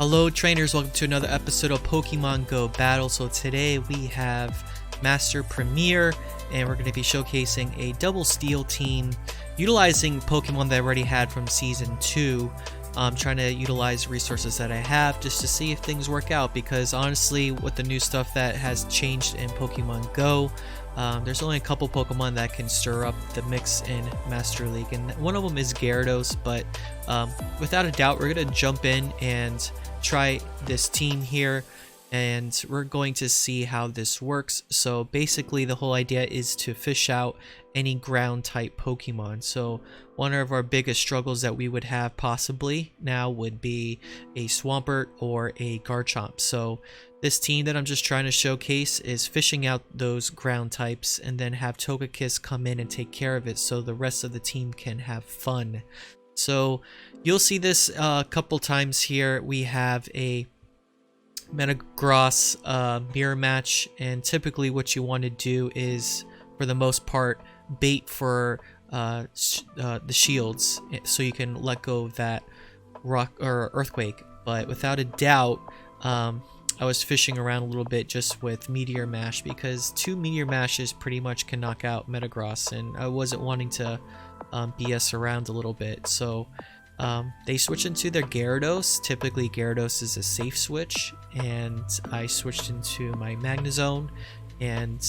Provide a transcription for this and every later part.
Hello trainers, welcome to another episode of Pokemon Go Battle. So today we have Master Premier and we're going to be showcasing a double steel team utilizing Pokemon that I already had from Season 2. I'm trying to utilize resources that I have just to see if things work out, because honestly with the new stuff that has changed in Pokemon Go, there's only a couple Pokemon that can stir up the mix in Master League, and one of them is Gyarados. But without a doubt we're going to jump in and try this team here, and we're going to see how this works. So basically the whole idea is to fish out any ground type Pokemon. So one of our biggest struggles that we would have possibly now would be a Swampert or a Garchomp. So this team that I'm just trying to showcase is fishing out those ground types and then have Togekiss come in and take care of it so the rest of the team can have fun. So you'll see this a couple times here. We have a Metagross mirror match, and typically what you want to do is, for the most part, bait for the shields so you can let go of that rock or earthquake. But without a doubt, I was fishing around a little bit just with Meteor Mash, because 2 Meteor Mashes pretty much can knock out Metagross, and I wasn't wanting to BS around a little bit. So they switch into their Gyarados. Typically Gyarados is a safe switch, and I switched into my Magnezone, and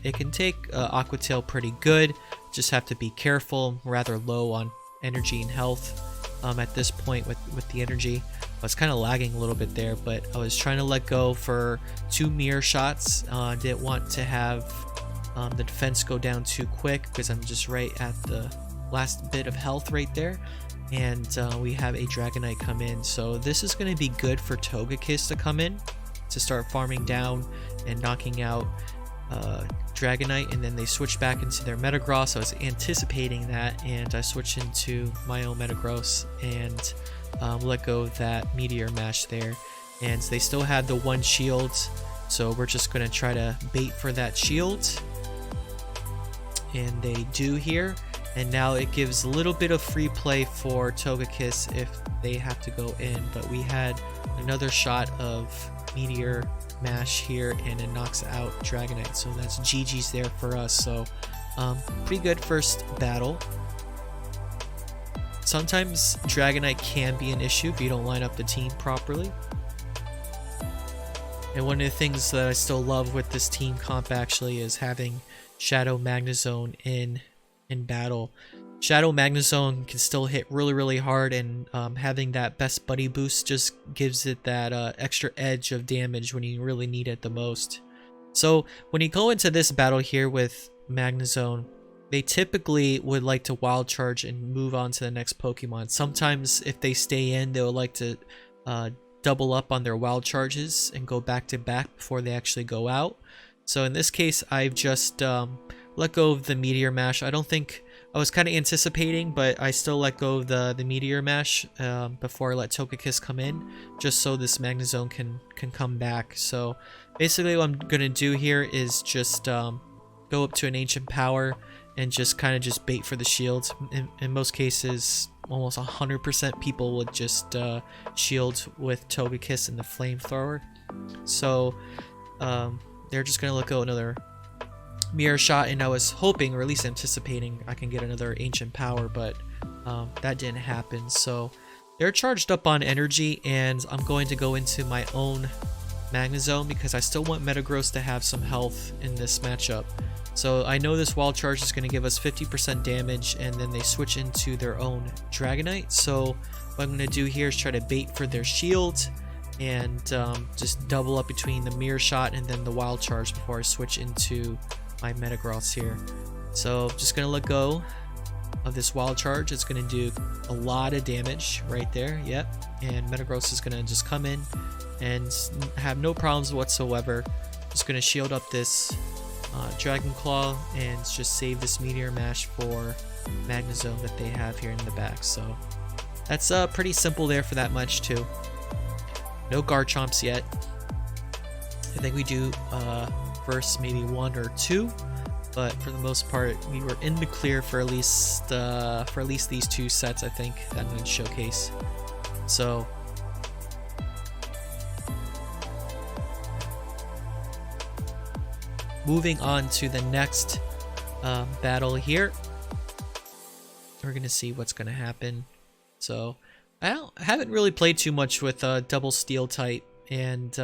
it can take Aqua Tail pretty good. Just have to be careful. I'm rather low on energy and health at this point with the energy. I was kind of lagging a little bit there, but I was trying to let go for 2 mirror shots. Didn't want to have the defense go down too quick, because I'm just right at the last bit of health right there. And we have a Dragonite come in, so this is going to be good for Togekiss to come in to start farming down and knocking out Dragonite, and then they switch back into their Metagross. I was anticipating that, and I switched into my own Metagross and let go of that Meteor Mash there. And they still had the 1 shield, so we're just going to try to bait for that shield, and they do here. And now it gives a little bit of free play for Togekiss if they have to go in. But we had another shot of Meteor Mash here, and it knocks out Dragonite. So that's GG's there for us. So pretty good first battle. Sometimes Dragonite can be an issue if you don't line up the team properly. And one of the things that I still love with this team comp actually is having Shadow Magnezone in battle. Shadow Magnezone can still hit really hard, and having that best buddy boost just gives it that extra edge of damage when you really need it the most. So when you go into this battle here with Magnezone, they typically would like to wild charge and move on to the next Pokemon. Sometimes if they stay in, they'll like to double up on their wild charges and go back to back before they actually go out. So in this case, I've just let go of the Meteor Mash. I don't think I was kind of anticipating, but I still let go of the Meteor Mash before I let Togekiss come in, just so this Magnezone can come back. So basically what I'm gonna do here is just go up to an Ancient Power and just kind of just bait for the shields. In most cases, almost 100% people would just shield with Togekiss and the Flamethrower. So they're just gonna let go another Mirror Shot, and I was hoping, or at least anticipating, I can get another Ancient Power, but that didn't happen. So they're charged up on energy, and I'm going to go into my own Magnezone because I still want Metagross to have some health in this matchup. So I know this Wild Charge is going to give us 50% damage, and then they switch into their own Dragonite. So what I'm going to do here is try to bait for their shield and just double up between the Mirror Shot and then the Wild Charge before I switch into my Metagross here. So just gonna let go of this Wild Charge. It's gonna do a lot of damage right there. Yep. And Metagross is gonna just come in and have no problems whatsoever. Just gonna shield up this Dragon Claw and just save this Meteor Mash for Magnezone that they have here in the back. So that's pretty simple there for that much too. No Garchomps yet. I think we do first maybe 1 or 2, but for the most part we were in the clear for at least these 2 sets, I think, that I'm going to showcase. So moving on to the next battle here. We're gonna see what's gonna happen. So I haven't really played too much with double steel type, and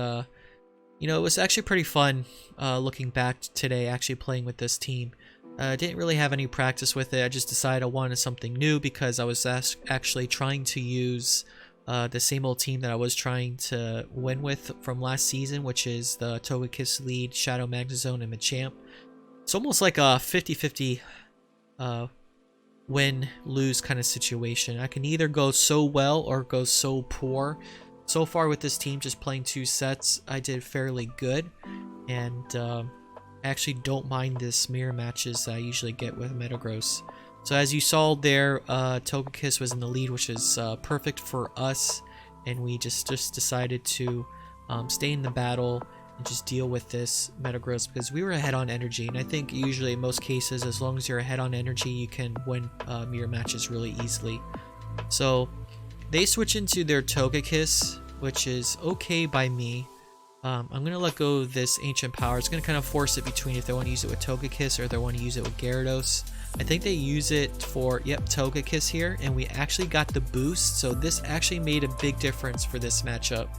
you know, it was actually pretty fun looking back today actually playing with this team. Didn't really have any practice with it. I just decided I wanted something new because I was actually trying to use the same old team that I was trying to win with from last season, which is the Togekiss lead, Shadow Magnezone, and Machamp. It's almost like a 50-50 win-lose kind of situation. I can either go so well or go so poor. So far with this team, just playing 2 sets, I did fairly good, and I actually don't mind this mirror matches that I usually get with Metagross. So as you saw there, Togekiss was in the lead, which is perfect for us, and we just decided to stay in the battle and just deal with this Metagross because we were ahead on energy, and I think usually in most cases, as long as you're ahead on energy, you can win mirror matches really easily. So they switch into their Togekiss, which is okay by me. I'm going to let go of this Ancient Power. It's going to kind of force it between if they want to use it with Togekiss or if they want to use it with Gyarados. I think they use it for, yep, Togekiss here, and we actually got the boost, so this actually made a big difference for this matchup.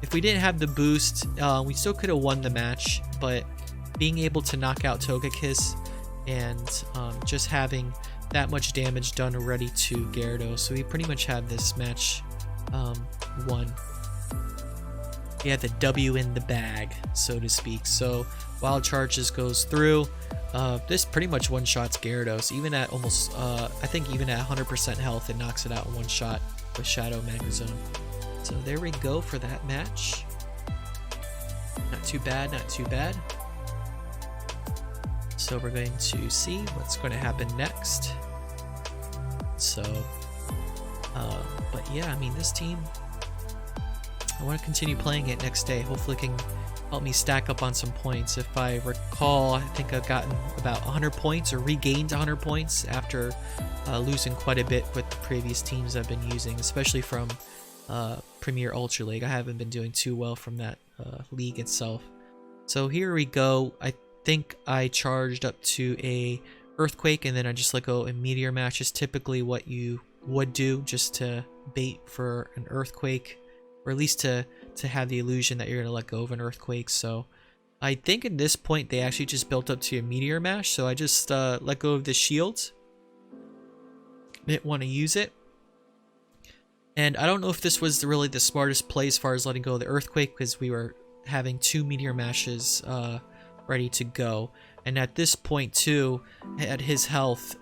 If we didn't have the boost, we still could have won the match, but being able to knock out Togekiss and just having that much damage done already to Gyarados, so we pretty much have this match won. We had the W in the bag, so to speak. So Wild Charge just goes through. This pretty much one-shots Gyarados, even at almost, I think even at 100% health, it knocks it out in one shot with Shadow Magnezone. So there we go for that match. Not too bad, not too bad. So we're going to see what's going to happen next. So, but yeah, I mean, this team, I want to continue playing it next day. Hopefully it can help me stack up on some points. If I recall, I think I've gotten about 100 points or regained 100 points after losing quite a bit with the previous teams I've been using, especially from Premier Ultra League. I haven't been doing too well from that league itself. So here we go. I think I charged up to a Earthquake and then I just let go a Meteor Mash is typically what you would do, just to bait for an Earthquake, or at least to have the illusion that you're going to let go of an Earthquake. So I think at this point they actually just built up to a Meteor Mash, so I just let go of the shield. Didn't want to use it. And I don't know if this was really the smartest play as far as letting go of the Earthquake, because we were having 2 Meteor Mashes ready to go. And at this point too, at his health,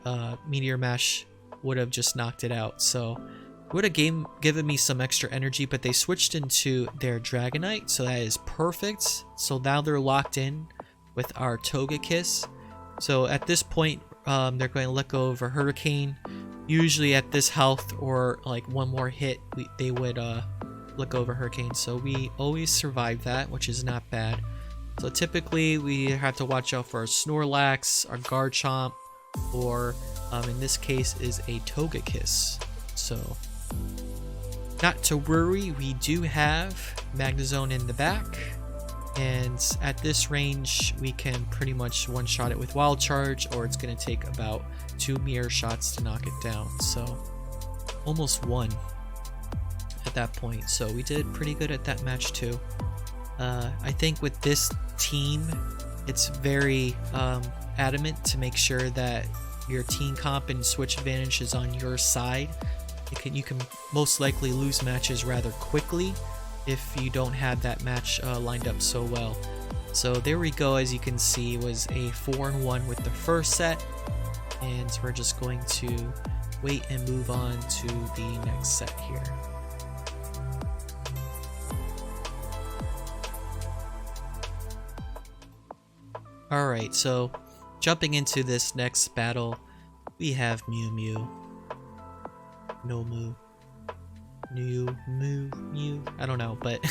Meteor Mash would have just knocked it out. So it would have given me some extra energy, but they switched into their Dragonite, so that is perfect. So now they're locked in with our Togekiss. So at this point, they're going to let go of a Hurricane. Usually at this health or like one more hit, they would let go of a Hurricane. So we always survive that, which is not bad. So typically we have to watch out for our Snorlax, our Garchomp, or in this case is a Togekiss. So not to worry, we do have Magnezone in the back, and at this range we can pretty much one-shot it with Wild Charge, or it's going to take about 2 mirror shots to knock it down. So almost won at that point. So we did pretty good at that match too. I think with this team, it's very adamant to make sure that your team comp and switch advantage is on your side. You can most likely lose matches rather quickly if you don't have that match lined up so well. So there we go. As you can see, it was a 4-1 with the first set, and we're just going to wait and move on to the next set here. Alright, so jumping into this next battle, we have Mew Mew. No Moo. Mew. I don't know, but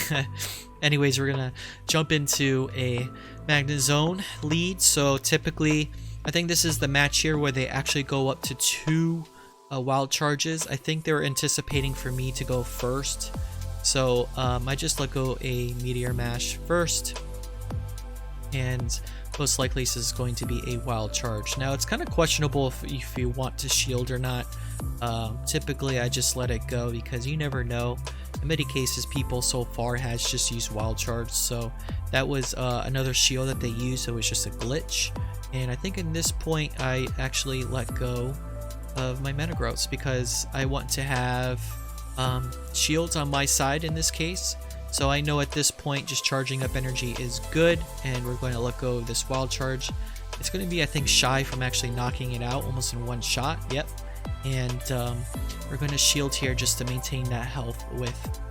anyways, we're gonna jump into a Magnezone lead. So typically, I think this is the match here where they actually go up to 2 Wild Charges. I think they were anticipating for me to go first. So I just let go a Meteor Mash first. And most likely this is going to be a wild charge. Now it's kind of questionable if you want to shield or not. Typically I just let it go because you never know. In many cases people so far has just used wild charge, so that was another shield that they used, so it was just a glitch. And I think in this point I actually let go of my Metagross because I want to have shields on my side in this case. So I know at this point just charging up energy is good, and we're going to let go of this wild charge. It's going to be, I think, shy from actually knocking it out almost in one shot. Yep. And we're going to shield here just to maintain that health with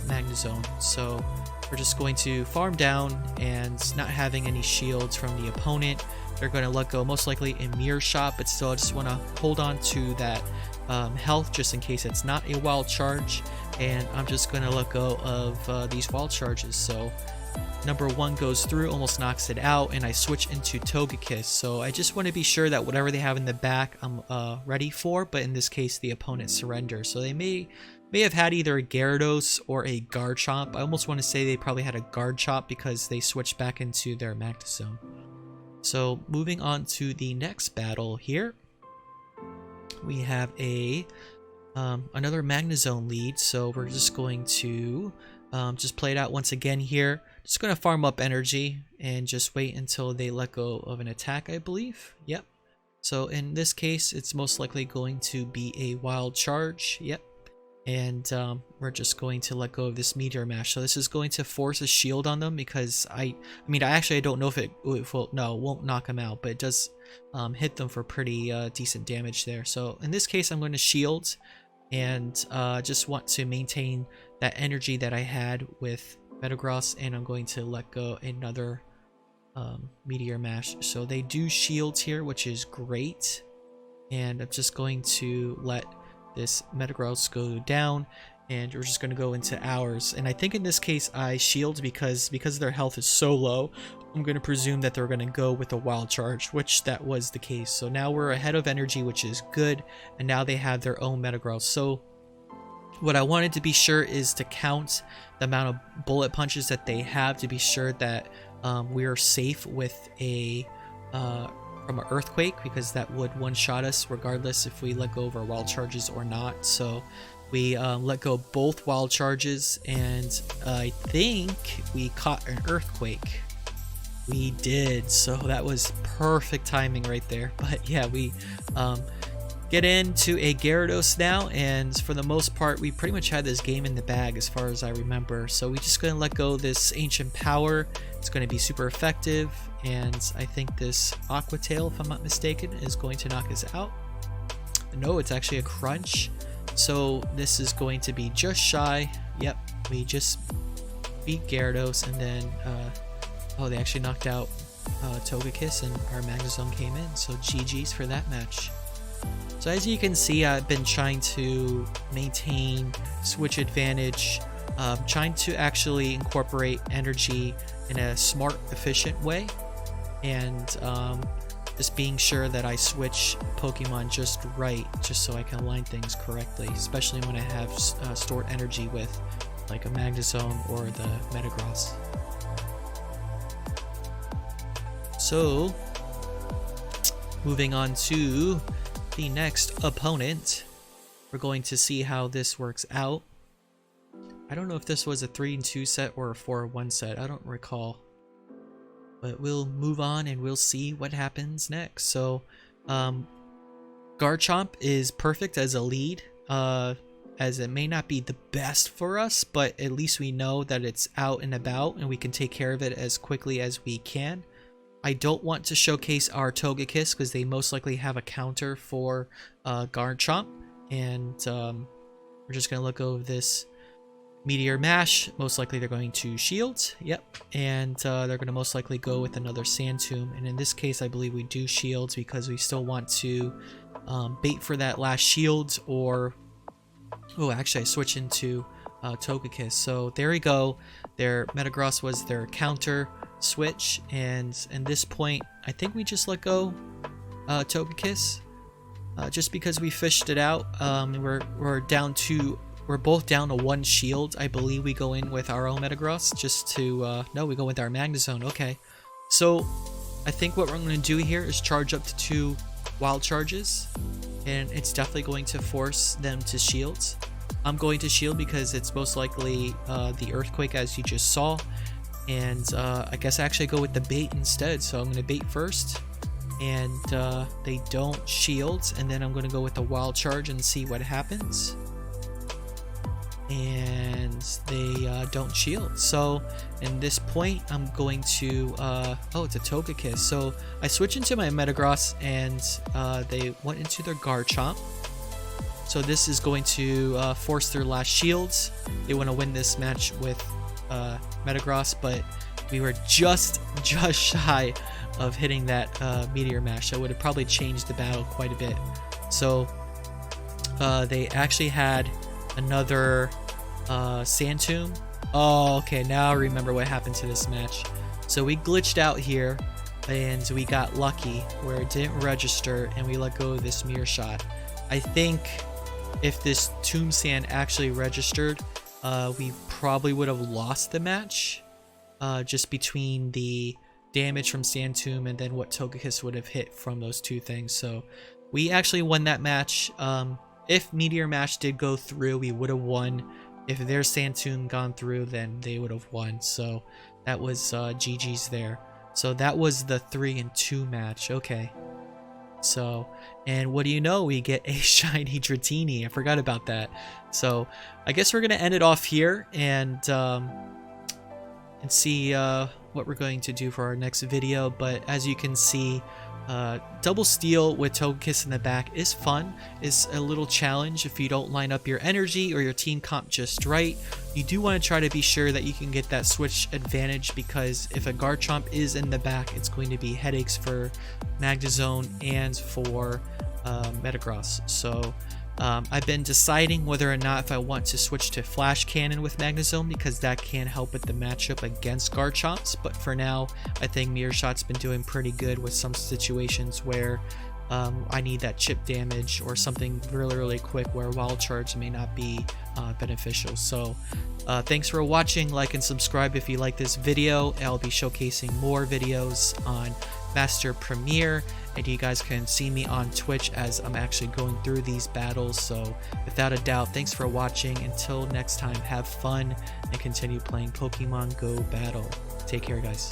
Magnezone. So we're just going to farm down, and not having any shields from the opponent, they're going to let go most likely a Mirror Shot, but still I just want to hold on to that health just in case it's not a wild charge. And I'm just going to let go of these wild charges. So number 1 goes through, almost knocks it out, and I switch into Togekiss. So I just want to be sure that whatever they have in the back I'm ready for, but in this case the opponent surrenders. So they may have had either a Gyarados or a Garchomp. I almost want to say they probably had a Garchomp because they switched back into their Magnezone. So moving on to the next battle here, we have a another Magnezone lead, so we're just going to just play it out once again here. Just going to farm up energy and just wait until they let go of an attack, I believe. Yep. So in this case, it's most likely going to be a wild charge. Yep. And we're just going to let go of this Meteor Mash. So this is going to force a shield on them because I don't know if it will, no, it won't knock them out, but it does hit them for pretty decent damage there. So in this case, I'm going to shield and just want to maintain that energy that I had with Metagross, and I'm going to let go another Meteor Mash. So they do shields here, which is great, and I'm just going to let this Metagross go down, and we're just going to go into ours. And I think in this case I shield because their health is so low. I'm going to presume that they're going to go with a wild charge, which that was the case. So now we're ahead of energy, which is good, and now they have their own Metagross. So what I wanted to be sure is to count the amount of bullet punches that they have to be sure that we are safe with a from an Earthquake, because that would one-shot us regardless if we let go of our wild charges or not. So we let go of both wild charges, and I think we caught an Earthquake. We did, so that was perfect timing right there. But yeah, we get into a Gyarados now, and for the most part we pretty much had this game in the bag as far as I remember. So we're just going to let go of this Ancient Power. It's going to be super effective, and I think this Aqua Tail, if I'm not mistaken, is going to knock us out. No, it's actually a Crunch, so this is going to be just shy. Yep, we just beat Gyarados, and then oh, they actually knocked out Togekiss, and our Magnezone came in, so GG's for that match. So as you can see, I've been trying to maintain switch advantage, trying to actually incorporate energy in a smart, efficient way, and just being sure that I switch Pokemon just right, just so I can align things correctly, especially when I have stored energy with like a Magnezone or the Metagross. So moving on to the next opponent, we're going to see how this works out. I don't know if this was a 3-2 set or a 4-1 set, I don't recall, but we'll move on and we'll see what happens next. So Garchomp is perfect as a lead, as it may not be the best for us, but at least we know that it's out and about and we can take care of it as quickly as we can. I don't want to showcase our Togekiss because they most likely have a counter for Garchomp, and we're just going to let go of this Meteor Mash. Most likely they're going to shield, yep, and they're going to most likely go with another Sand Tomb, and in this case I believe we do shields because we still want to bait for that last shield, or oh, actually I switch into Togekiss. So there we go, their Metagross was their counter switch, and at this point I think we just let go Togekiss just because we fished it out. We're down to, we're both down to 1 shield. I believe we go in with our own Metagross just to no, we go with our Magnezone. Okay, So I think what we're going to do here is charge up to 2 wild charges, and it's definitely going to force them to shield. I'm going to shield because it's most likely the earthquake, as you just saw, and I guess I actually go with the bait instead. So I'm going to bait first, and they don't shield, and then I'm going to go with the wild charge and see what happens. And they don't shield. So in this point, I'm going to oh, it's a Togekiss. So I switch into my Metagross, and they went into their Garchomp. So this is going to force their last shields. They want to win this match with Metagross, but we were just shy of hitting that Meteor Mash. That would have probably changed the battle quite a bit. So they actually had another Sand Tomb. Oh, okay, now I remember what happened to this match. So we glitched out here, and we got lucky where it didn't register, and we let go of this Mirror Shot. I think if this Tomb Sand actually registered, we probably would have lost the match, just between the damage from Sand Tomb and then what Togekiss would have hit from those two things. So we actually won that match. If Meteor Mash did go through, we would have won. If their Sand Tomb gone through, then they would have won. So that was GG's there. So that was the 3-2 match. Okay. So, and what do you know? We get a shiny Dratini. I forgot about that. So I guess we're going to end it off here and see what we're going to do for our next video. But as you can see, double steal with Togekiss in the back is fun. Is a little challenge if you don't line up your energy or your team comp just right. You do want to try to be sure that you can get that switch advantage, because if a Garchomp is in the back, it's going to be headaches for Magnezone and for Metagross. So I've been deciding whether or not if I want to switch to Flash Cannon with Magnezone, because that can help with the matchup against Garchomps. But for now, I think Mirror Shot's been doing pretty good with some situations where I need that chip damage or something really quick where Wild Charge may not be beneficial. So thanks for watching. Like and subscribe if you like this video. I'll be showcasing more videos on Master Premier, and you guys can see me on Twitch as I'm actually going through these battles. So without a doubt, thanks for watching. Until next time, have fun and continue playing Pokemon Go Battle. Take care, guys.